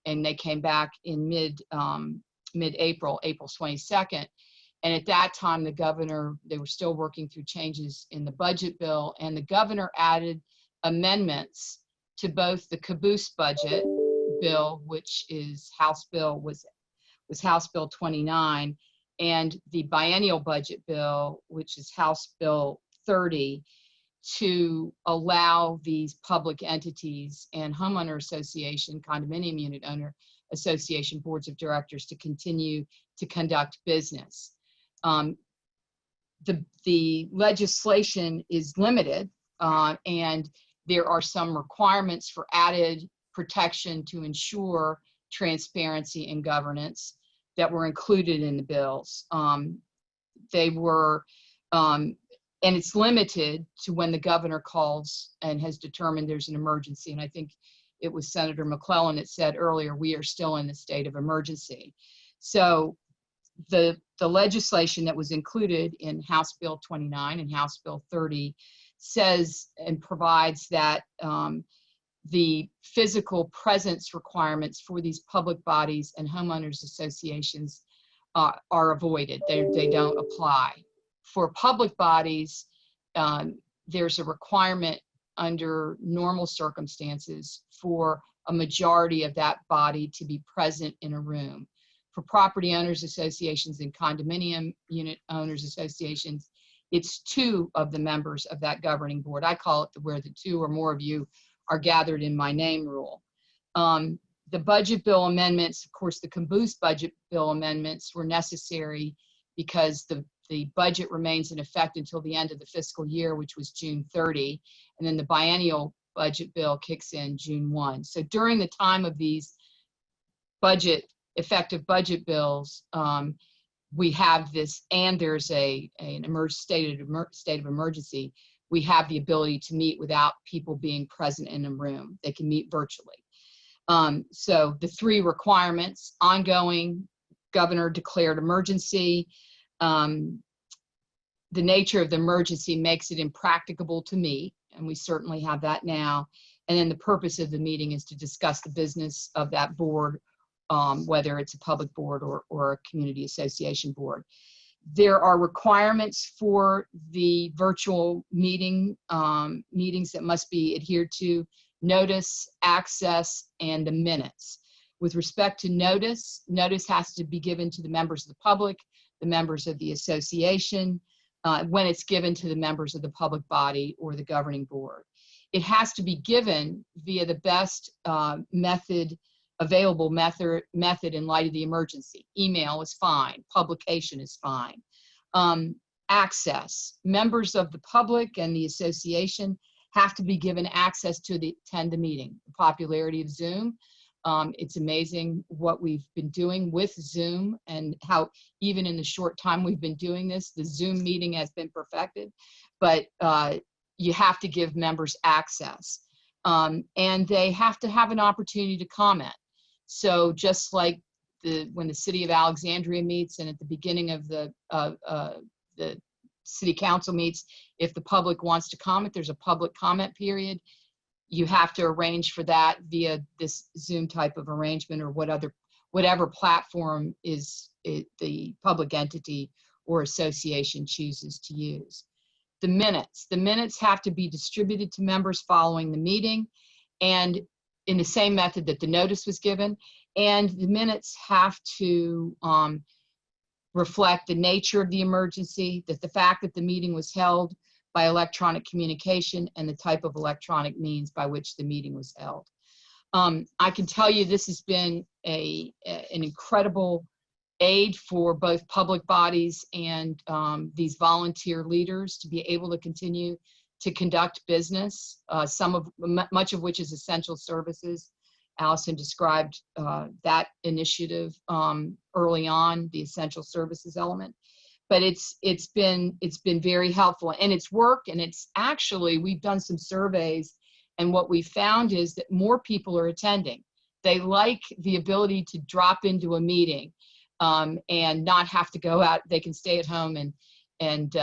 [SPEAKER 6] And they came back in mid-April, April 22nd. And at that time, the governor, they were still working through changes in the budget bill, and the governor added amendments to both the caboose budget bill, which is House Bill, was House Bill 29, and the biennial budget bill, which is House Bill 30, to allow these public entities and homeowner association, condominium unit owner association boards of directors to continue to conduct business. The legislation is limited, and there are some requirements for added protection to ensure transparency and governance that were included in the bills. They were, and it's limited to when the governor calls and has determined there's an emergency. And I think it was Senator McClellan that said earlier, we are still in the state of emergency. So the legislation that was included in House Bill 29 and House Bill 30 says and provides that the physical presence requirements for these public bodies and homeowners associations are avoided. They don't apply. For public bodies, there's a requirement under normal circumstances for a majority of that body to be present in a room. For property owners associations and condominium unit owners associations, it's 2 of the members of that governing board. I call it where the 2 or more of you are gathered in my name rule. The budget bill amendments, of course, the caboose budget bill amendments were necessary because the budget remains in effect until the end of the fiscal year, which was June 30, and then the biennial budget bill kicks in June 1. So during the time of these effective budget bills, we have this, and there's an state of emergency. We have the ability to meet without people being present in a room. They can meet virtually. So the 3 requirements: ongoing, governor declared emergency. The nature of the emergency makes it impracticable to meet, and we certainly have that now. And then the purpose of the meeting is to discuss the business of that board, whether it's a public board or a community association board. There are requirements for the virtual meetings that must be adhered to: notice, access, and the minutes. With respect to notice has to be given to the members of the public, the members of the association, when it's given to the members of the public body or the governing board. It has to be given via the best available method in light of the emergency. Email is fine. Publication is fine. Access. Members of the public and the association have to be given access to attend the meeting. The popularity of Zoom. It's amazing what we've been doing with Zoom and how even in the short time we've been doing this, the Zoom meeting has been perfected. But you have to give members access. And they have to have an opportunity to comment. So just like when the city of Alexandria meets and at the beginning of the city council meets, if the public wants to comment, there's a public comment period. You have to arrange for that via this Zoom type of arrangement or whatever platform the public entity or association chooses to use. The minutes have to be distributed to members following the meeting and in the same method that the notice was given. And the minutes have to reflect the nature of the emergency, that the fact that the meeting was held by electronic communication and the type of electronic means by which the meeting was held. I can tell you this has been an incredible aid for both public bodies and these volunteer leaders to be able to continue to conduct business, much of which is essential services. Allison described that initiative early on, the essential services element. But it's been very helpful, and it's worked. And it's actually, we've done some surveys, and what we found is that more people are attending. They like the ability to drop into a meeting and not have to go out. They can stay at home, and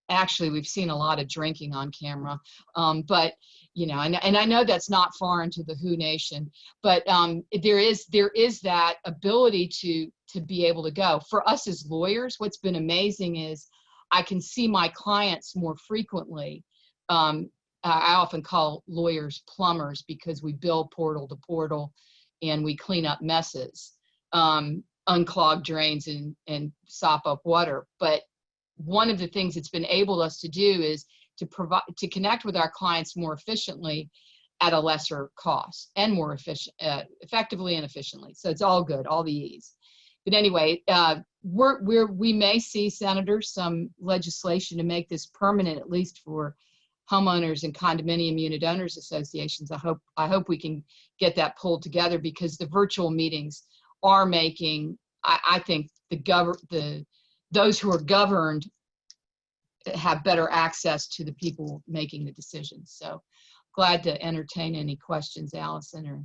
[SPEAKER 6] actually we've seen a lot of drinking on camera. But you know, and I know that's not foreign to the Who Nation, but there is that ability to be able to go. For us as lawyers, what's been amazing is I can see my clients more frequently. I often call lawyers plumbers because we bill portal to portal and we clean up messes, unclog drains and sop up water. But one of the things it's been able us to do is to connect with our clients more efficiently at a lesser cost and more effectively and efficiently. So it's all good, all the E's. But anyway, we may see, senators, some legislation to make this permanent, at least for homeowners and condominium unit owners associations. I hope we can get that pulled together, because the virtual meetings are making, I think, those who are governed have better access to the people making the decisions. So glad to entertain any questions, Allison. Or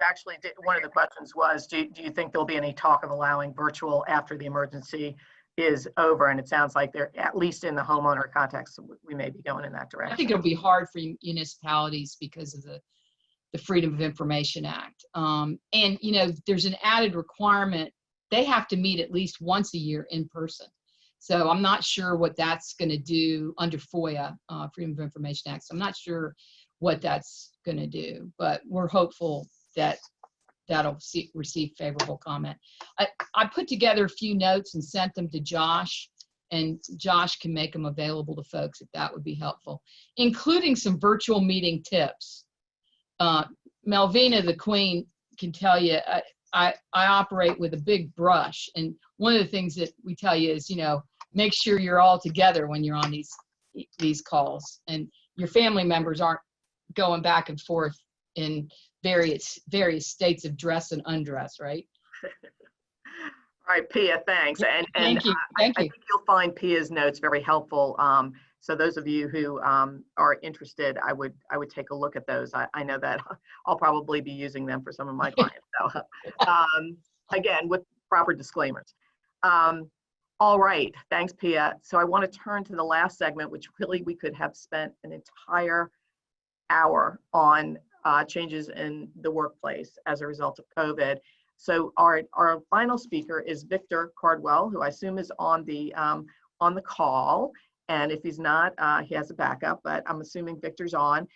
[SPEAKER 3] actually did, one of the questions was, do you think there'll be any talk of allowing virtual after the emergency is over? And it sounds like they're, at least in the homeowner context, we may be going in that direction.
[SPEAKER 6] I think it'll be hard for municipalities because of the Freedom of Information Act. And you know, there's an added requirement. They have to meet at least once a year in person. So I'm not sure what that's going to do under FOIA, Freedom of Information Act. So I'm not sure what that's going to do, but we're hopeful that that'll receive favorable comment. I put together a few notes and sent them to Josh, and Josh can make them available to folks if that would be helpful, including some virtual meeting tips. Melvina, the Queen, can tell you, I operate with a big brush, and one of the things that we tell you is, you know, make sure you're all together when you're on these calls, and your family members aren't going back and forth in various states of dress and undress, right?
[SPEAKER 3] All right, Pia, thanks. And
[SPEAKER 6] thank you.
[SPEAKER 3] I think you'll find Pia's notes very helpful. So those of you who are interested, I would take a look at those. I know that I'll probably be using them for some of my clients. So again, with proper disclaimers. All right, thanks, Pia. So I want to turn to the last segment, which really we could have spent an entire hour on changes in the workplace as a result of COVID. So our final speaker is Victor Cardwell, who I assume is on the call. And if he's not, he has a backup, but I'm assuming Victor's on.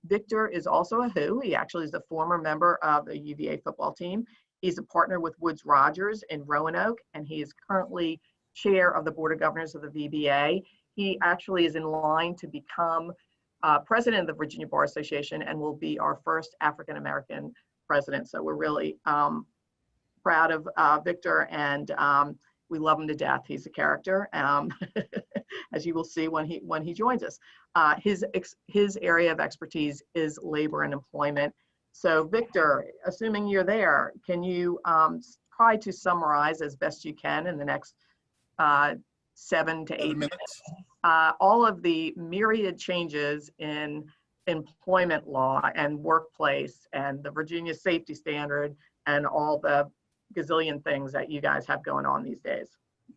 [SPEAKER 3] Victor is also a Who. He actually is a former member of the UVA football team. He's a partner with Woods Rogers in Roanoke, and he is currently chair of the Board of Governors of the VBA. He actually is in line to become president of the Virginia Bar Association and will be our first African-American president. So we're really proud of Victor, and we love him to death. He's a character, as you will see when he joins us. His area of expertise is labor and employment. So Victor, assuming you're there, can you try to summarize as best you can in the next 7 to 8 minutes all of the myriad changes in employment law and workplace and the Virginia safety standard and all the gazillion things that you guys have going on these days?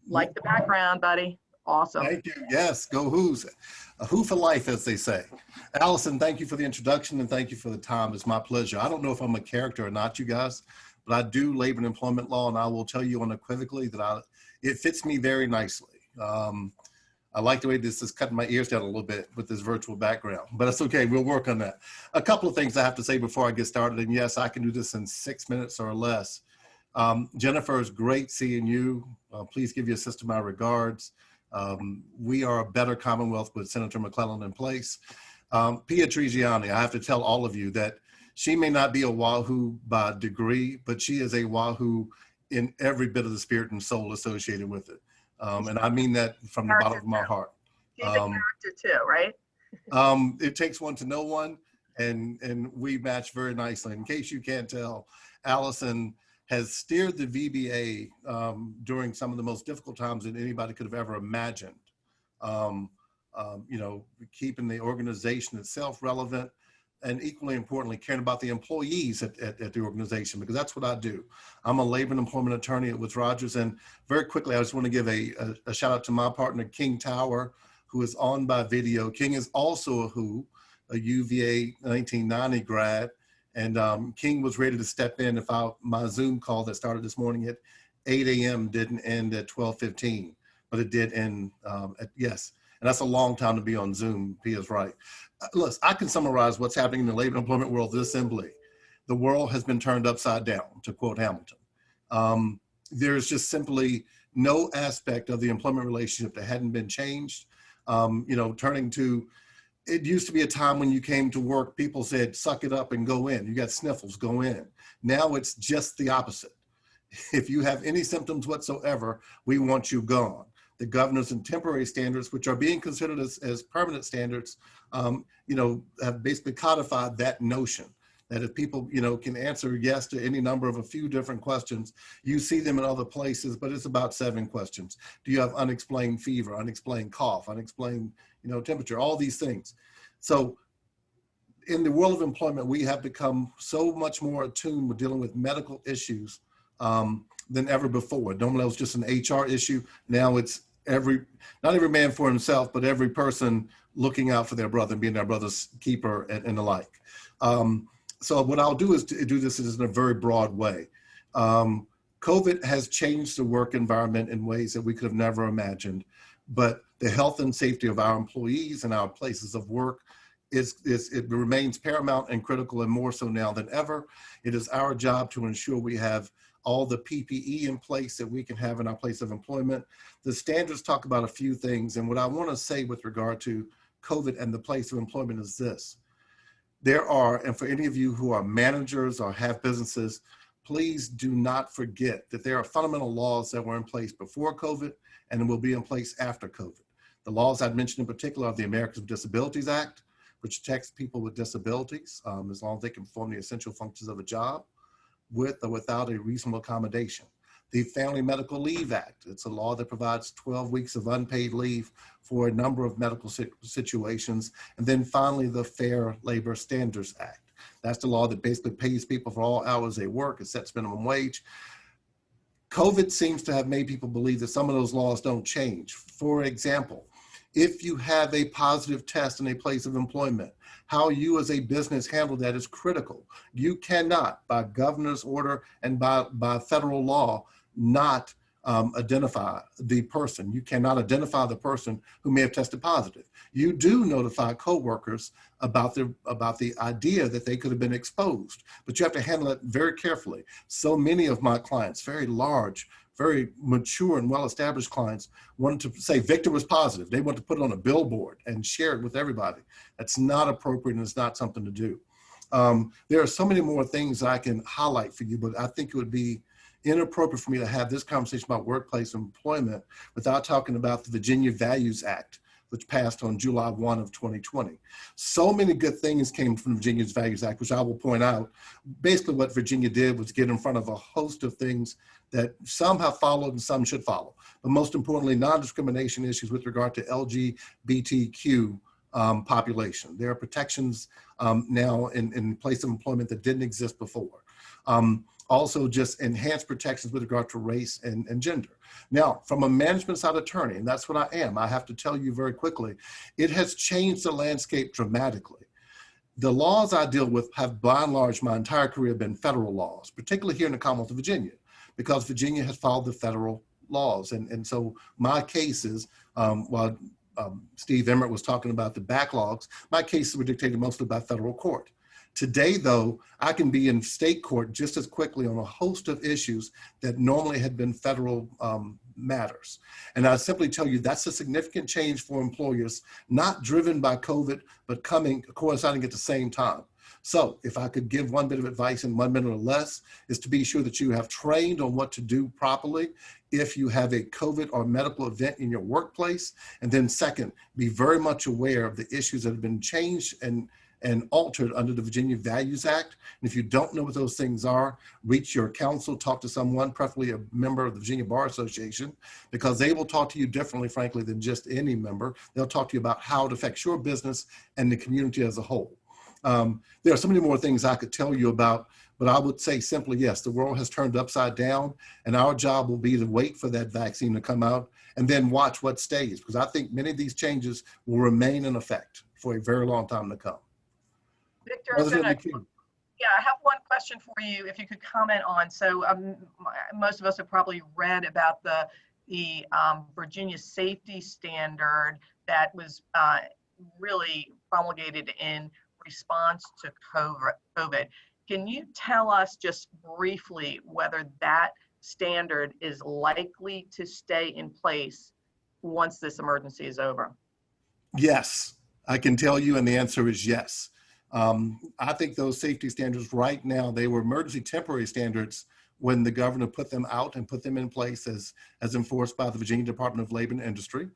[SPEAKER 3] Like the background, buddy. Awesome.
[SPEAKER 7] Thank you. Yes, go Who's. A Who for life, as they say. Allison, thank you for the introduction and thank you for the time. It's my pleasure. I don't know if I'm a character or not, you guys, but I do labor and employment law, and I will tell you unequivocally that it fits me very nicely. I like the way this is cutting my ears down a little bit with this virtual background, but it's okay. We'll work on that. A couple of things I have to say before I get started, and yes, I can do this in 6 minutes or less. Jennifer, it's great seeing you. Please give your sister my regards. We are a better Commonwealth with Senator McClellan in place. Pia Trigiani, I have to tell all of you that she may not be a Wahoo by degree, but she is a Wahoo in every bit of the spirit and soul associated with it. And I mean that from the bottom of my heart.
[SPEAKER 3] She's a character too, right?
[SPEAKER 7] It takes one to know one. and we match very nicely. In case you can't tell, Allison has steered the VBA during some of the most difficult times that anybody could have ever imagined. You know, keeping the organization itself relevant, and equally importantly, caring about the employees at the organization, because that's what I do. I'm a labor and employment attorney at Woods Rogers. And very quickly, I just want to give a shout out to my partner, King Tower, who is on by video. King is also a UVA 1990 grad. And King was ready to step in if my Zoom call that started this morning at 8 a.m. didn't end at 12:15, but it did end yes. And that's a long time to be on Zoom. Pia's right. Listen, I can summarize what's happening in the labor and employment world this simply. The world has been turned upside down, to quote Hamilton. There's just simply no aspect of the employment relationship that hadn't been changed. You know, turning to, it used to be a time when you came to work, people said, suck it up and go in. You got sniffles, go in. Now it's just the opposite. If you have any symptoms whatsoever, we want you gone. The governors and temporary standards, which are being considered as permanent standards, you know, have basically codified that notion that if people, you know, can answer yes to any number of a few different questions, you see them in other places, but it's about 7 questions. Do you have unexplained fever, unexplained cough, unexplained, you know, temperature, all these things. So in the world of employment, we have become so much more attuned with dealing with medical issues than ever before. Normally it was just an HR issue. Now it's not every man for himself, but every person looking out for their brother and being their brother's keeper and the like. So what I'll do is to do this in a very broad way. COVID has changed the work environment in ways that we could have never imagined, but the health and safety of our employees and our places of work it remains paramount and critical, and more so now than ever. It is our job to ensure we have all the PPE in place that we can have in our place of employment. The standards talk about a few things, and what I want to say with regard to COVID and the place of employment is this. There are, and for any of you who are managers or have businesses, please do not forget that there are fundamental laws that were in place before COVID and will be in place after COVID. The laws I'd mentioned in particular are the Americans with Disabilities Act, which protects people with disabilities as long as they can perform the essential functions of a job with or without a reasonable accommodation. The Family Medical Leave Act, it's a law that provides 12 weeks of unpaid leave for a number of medical situations. And then finally, the Fair Labor Standards Act. That's the law that basically pays people for all hours they work. It sets minimum wage. COVID seems to have made people believe that some of those laws don't change. For example, if you have a positive test in a place of employment, how you as a business handle that is critical. You cannot, by governor's order and by federal law, not identify the person. You cannot identify the person who may have tested positive. You do notify coworkers about the idea that they could have been exposed, but you have to handle it very carefully. So many of my clients, very large, very mature and well-established clients, wanted to say Victor was positive. They want to put it on a billboard and share it with everybody. That's not appropriate, and it's not something to do. There are so many more things I can highlight for you, but I think it would be inappropriate for me to have this conversation about workplace employment without talking about the Virginia Values Act, which passed on July 1 of 2020. So many good things came from Virginia's Values Act, which I will point out. Basically what Virginia did was get in front of a host of things that some have followed and some should follow. But most importantly, non-discrimination issues with regard to LGBTQ population. There are protections now in place of employment that didn't exist before. Also just enhanced protections with regard to race and gender. Now, from a management side attorney, and that's what I am, I have to tell you very quickly, it has changed the landscape dramatically. The laws I deal with have by and large my entire career been federal laws, particularly here in the Commonwealth of Virginia, because Virginia has followed the federal laws. And so my cases, while Steve Emmert was talking about the backlogs, my cases were dictated mostly by federal court. Today, though, I can be in state court just as quickly on a host of issues that normally had been federal matters. And I simply tell you that's a significant change for employers, not driven by COVID, but coinciding at the same time. So if I could give one bit of advice in 1 minute or less, is to be sure that you have trained on what to do properly if you have a COVID or medical event in your workplace. And then second, be very much aware of the issues that have been changed and and altered under the Virginia Values Act. And if you don't know what those things are, reach your counsel, talk to someone, preferably a member of the Virginia Bar Association, because they will talk to you differently, frankly, than just any member. They'll talk to you about how it affects your business and the community as a whole. There are so many more things I could tell you about, but I would say simply, yes, the world has turned upside down, and our job will be to wait for that vaccine to come out and then watch what stays, because I think many of these changes will remain in effect for a very long time to come.
[SPEAKER 3] Victor, yeah, I have one question for you, if you could comment on. So most of us have probably read about the Virginia safety standard that was really promulgated in response to COVID. Can you tell us just briefly whether that standard is likely to stay in place once this emergency is over?
[SPEAKER 7] Yes, I can tell you, and the answer is yes. I think those safety standards right now, they were emergency temporary standards when the governor put them out and put them in place as enforced by the Virginia Department of Labor and Industry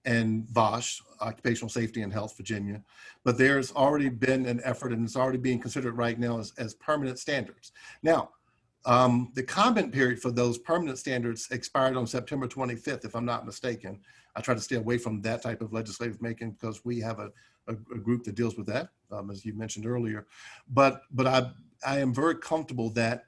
[SPEAKER 7] and VOSH, Occupational Safety and Health Virginia. But there's already been an effort, and it's already being considered right now as permanent standards. Now, the comment period for those permanent standards expired on September 25th, if I'm not mistaken. I try to stay away from that type of legislative making because we have a group that deals with that, as you mentioned earlier. But I am very comfortable that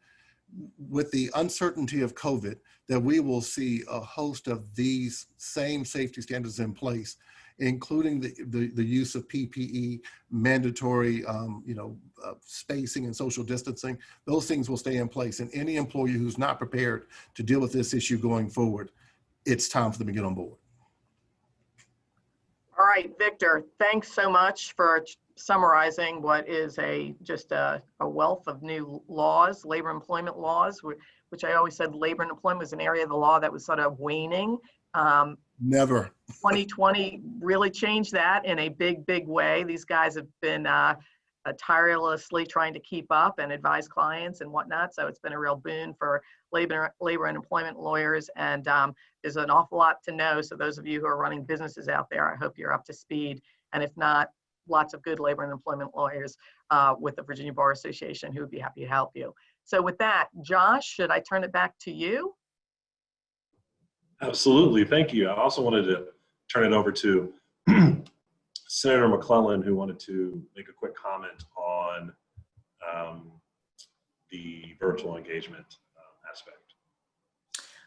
[SPEAKER 7] with the uncertainty of COVID, that we will see a host of these same safety standards in place, including the use of PPE, mandatory spacing and social distancing. Those things will stay in place. And any employee who's not prepared to deal with this issue going forward, it's time for them to get on board.
[SPEAKER 3] All right, Victor, thanks so much for summarizing what is just a wealth of new laws, labor employment laws, which I always said labor and employment was an area of the law that was sort of waning.
[SPEAKER 7] Never.
[SPEAKER 3] 2020 really changed that in a big, big way. These guys have been tirelessly trying to keep up and advise clients and whatnot. So it's been a real boon for labor and employment lawyers. And there's an awful lot to know. So those of you who are running businesses out there, I hope you're up to speed. And if not, lots of good labor and employment lawyers with the Virginia Bar Association who would be happy to help you. So with that, Josh, should I turn it back to you?
[SPEAKER 8] Absolutely, thank you. I also wanted to turn it over to Senator McClellan, who wanted to make a quick comment on the virtual engagement aspect.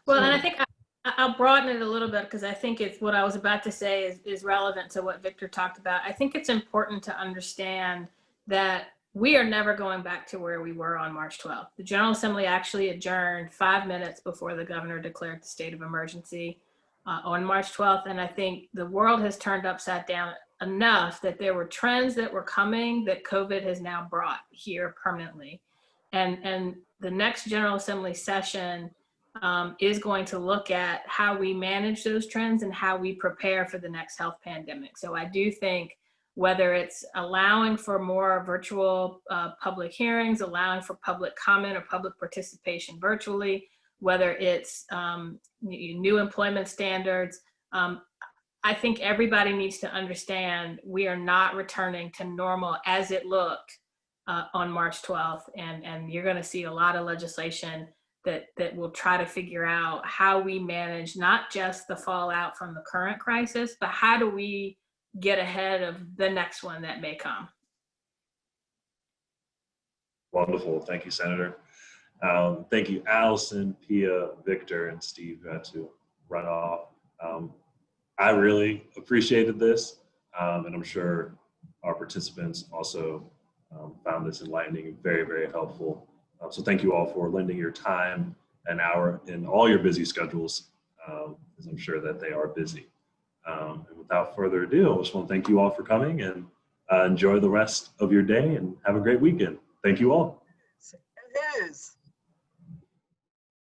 [SPEAKER 4] Well, and I think I'll broaden it a little bit because I think it's what I was about to say is relevant to what Victor talked about. I think it's important to understand that we are never going back to where we were on March 12th. The General Assembly actually adjourned 5 minutes before the governor declared the state of emergency on March 12th. And I think the world has turned upside down enough that there were trends that were coming that COVID has now brought here permanently. And the next General Assembly session is going to look at how we manage those trends and how we prepare for the next health pandemic. So I do think whether it's allowing for more virtual public hearings, allowing for public comment or public participation virtually, whether it's new employment standards, I think everybody needs to understand we are not returning to normal as it looked on March 12th. And you're gonna see a lot of legislation that will try to figure out how we manage not just the fallout from the current crisis, but how do we get ahead of the next one that may come.
[SPEAKER 8] Wonderful, thank you, Senator. Thank you, Allison, Pia, Victor, and Steve who had to run off. I really appreciated this, and I'm sure our participants also found this enlightening and very, very helpful. So thank you all for lending your time, an hour in all your busy schedules, because I'm sure that they are busy. And without further ado, I just want to thank you all for coming and enjoy the rest of your day and have a great weekend. Thank you all.
[SPEAKER 3] It is.